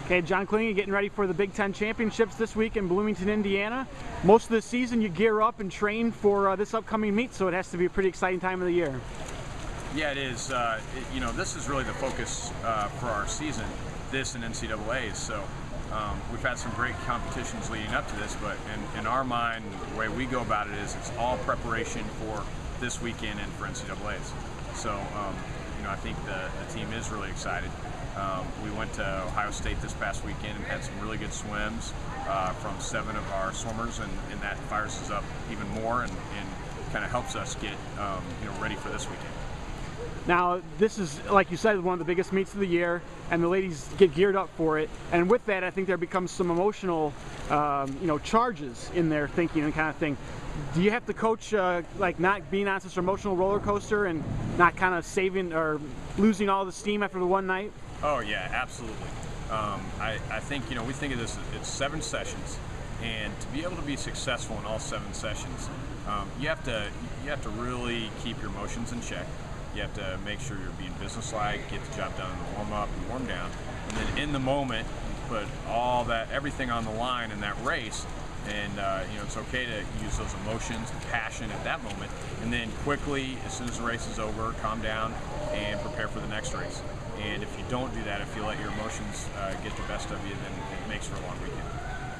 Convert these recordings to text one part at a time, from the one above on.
Okay, John Klinge getting ready for the Big Ten Championships this week in Bloomington, Indiana. Most of the season you gear up and train for this upcoming meet, so it has to be a pretty exciting time of the year. Yeah, it is. You know, this is really the focus for our season, this and NCAAs. So we've had some great competitions leading up to this, but in our mind, the way we go about it is it's all preparation for this weekend and for NCAAs. So you know, I think the team is really excited. We went to Ohio State this past weekend and had some really good swims from 7 of our swimmers, and that fires us up even more and kind of helps us get you know, ready for this weekend. Now, this is, like you said, one of the biggest meets of the year, and the ladies get geared up for it. And with that, I think there becomes some emotional, you know, charges in their thinking and kind of thing. Do you have to coach, like, not being on such an emotional roller coaster and not kind of saving or losing all the steam after the one night? Oh yeah, absolutely. I think, you know, we think of this, it's 7 sessions, and to be able to be successful in all 7 sessions, you have to really keep your emotions in check. You have to make sure you're being businesslike, get the job done in the warm-up and warm-down, and then in the moment, you put everything on the line in that race, and you know, it's okay to use those emotions and passion at that moment, and then quickly, as soon as the race is over, calm down and prepare for the next race. And if you don't do that, if you let your emotions get the best of you, then it makes for a long weekend.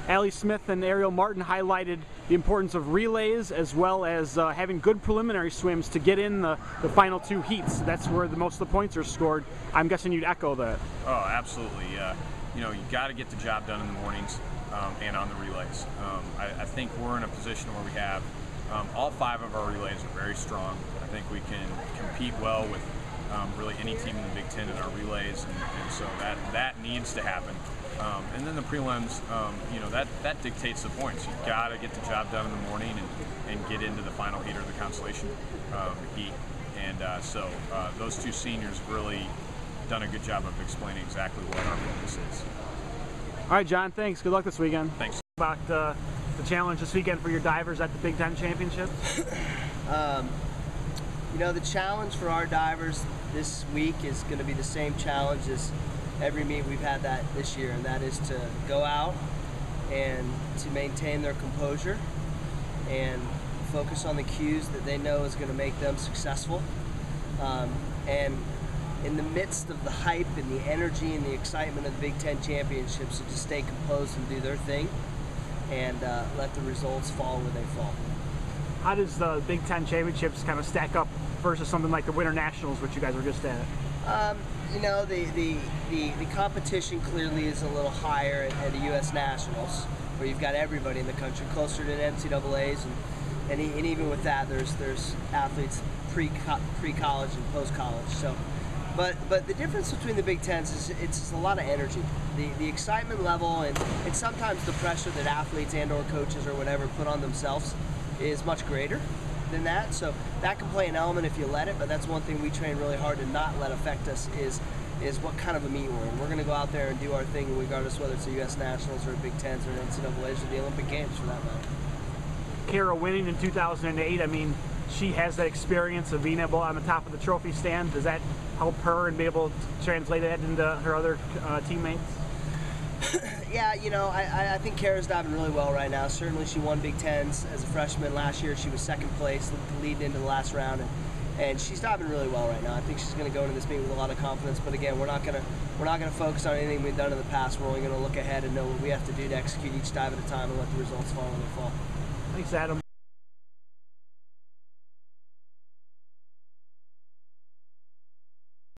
Allie Smith and Ariel Martin highlighted the importance of relays as well as having good preliminary swims to get in the final 2 heats. That's where most of the points are scored. I'm guessing you'd echo that. Oh, absolutely. You know, you got to get the job done in the mornings and on the relays. I think we're in a position where we have all 5 of our relays are very strong. I think we can compete well with really any team in the Big Ten in our relays, and so that needs to happen. And then the prelims, you know, that dictates the points. You've got to get the job done in the morning and get into the final heat or the consolation heat. And so those 2 seniors really done a good job of explaining exactly what our focus is. All right, John, thanks. Good luck this weekend. Thanks. About the challenge this weekend for your divers at the Big Ten Championships? You know, the challenge for our divers this week is going to be the same challenge as every meet we've had this year, and that is to go out and to maintain their composure and focus on the cues that they know is going to make them successful. And in the midst of the hype and the energy and the excitement of the Big Ten Championships, to just stay composed and do their thing and let the results fall where they fall. How does the Big Ten Championships kind of stack up versus something like the Winter Nationals, which you guys were just at? You know, the competition clearly is a little higher at the U.S. Nationals, where you've got everybody in the country, closer to the NCAAs, and even with that, there's athletes pre-college and post-college. So, but the difference between the Big Tens is it's a lot of energy. The excitement level and sometimes the pressure that athletes and/or coaches or whatever put on themselves is much greater than that. So that can play an element if you let it, but that's one thing we train really hard to not let affect us is what kind of a meet we're in. We're going to go out there and do our thing regardless whether it's a U.S. Nationals or a Big Tens or an NCAAs or the Olympic Games for that matter. Kara winning in 2008, I mean, she has that experience of being able on the top of the trophy stand. Does that help her and be able to translate that into her other teammates? Yeah, you know, I think Kara's diving really well right now. Certainly she won Big Tens as a freshman last year. She was 2nd place leading into the last round, and she's diving really well right now. I think she's going to go into this meet with a lot of confidence, but again, we're not going to focus on anything we've done in the past. We're only going to look ahead and know what we have to do to execute each dive at a time and let the results fall when they fall. Thanks, Adam.